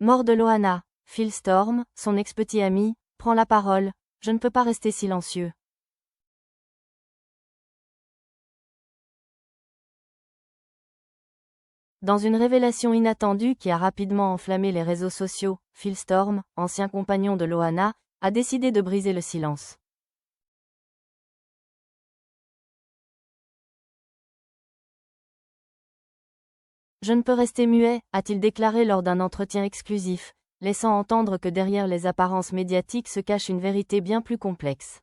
Mort de Loana, Phil Storm, son ex-petit ami, prend la parole. Je ne peux pas rester silencieux. Dans une révélation inattendue qui a rapidement enflammé les réseaux sociaux, Phil Storm, ancien compagnon de Loana, a décidé de briser le silence. Je ne peux rester muet, a-t-il déclaré lors d'un entretien exclusif, laissant entendre que derrière les apparences médiatiques se cache une vérité bien plus complexe.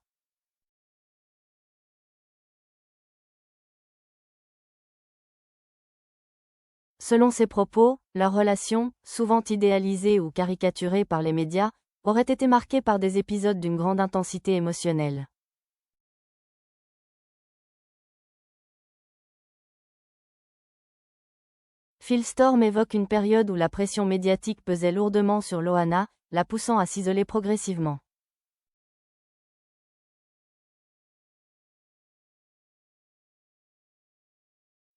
Selon ses propos, leur relation, souvent idéalisée ou caricaturée par les médias, aurait été marquée par des épisodes d'une grande intensité émotionnelle. Phil Storm évoque une période où la pression médiatique pesait lourdement sur Loana, la poussant à s'isoler progressivement.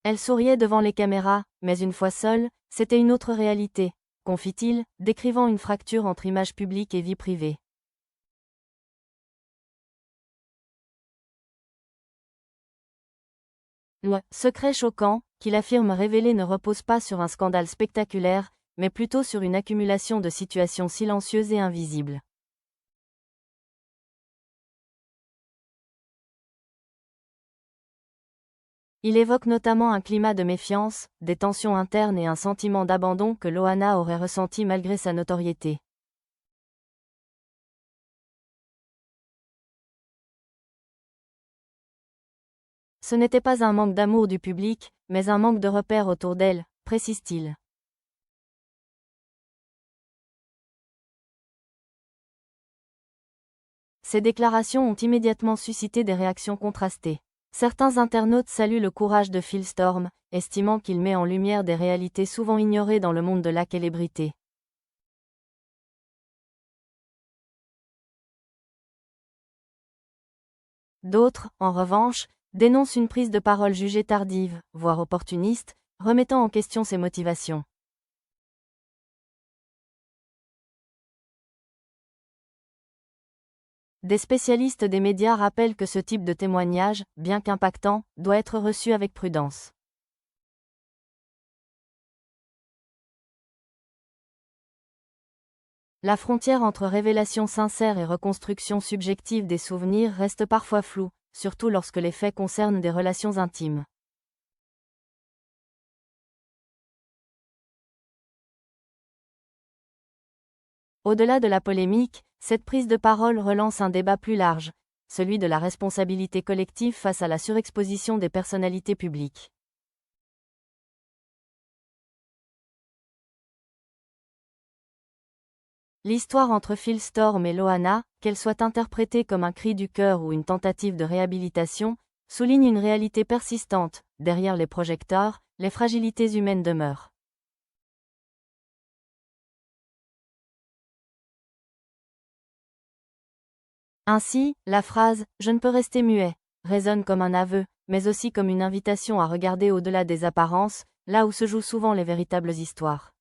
Elle souriait devant les caméras, mais une fois seule, c'était une autre réalité, confie-t-il, décrivant une fracture entre image publique et vie privée. Le secret choquant, qu'il affirme révéler ne repose pas sur un scandale spectaculaire, mais plutôt sur une accumulation de situations silencieuses et invisibles. Il évoque notamment un climat de méfiance, des tensions internes et un sentiment d'abandon que Loana aurait ressenti malgré sa notoriété. Ce n'était pas un manque d'amour du public, mais un manque de repères autour d'elle, précise-t-il. Ces déclarations ont immédiatement suscité des réactions contrastées. Certains internautes saluent le courage de Phil Storm, estimant qu'il met en lumière des réalités souvent ignorées dans le monde de la célébrité. D'autres, en revanche, dénoncent une prise de parole jugée tardive, voire opportuniste, remettant en question ses motivations. Des spécialistes des médias rappellent que ce type de témoignage, bien qu'impactant, doit être reçu avec prudence. La frontière entre révélation sincère et reconstruction subjective des souvenirs reste parfois floue, surtout lorsque les faits concernent des relations intimes. Au-delà de la polémique, cette prise de parole relance un débat plus large, celui de la responsabilité collective face à la surexposition des personnalités publiques. L'histoire entre Phil Storm et Loana, qu'elle soit interprétée comme un cri du cœur ou une tentative de réhabilitation, souligne une réalité persistante. Derrière les projecteurs, les fragilités humaines demeurent. Ainsi, la phrase « Je ne peux rester muet » résonne comme un aveu, mais aussi comme une invitation à regarder au-delà des apparences, là où se jouent souvent les véritables histoires.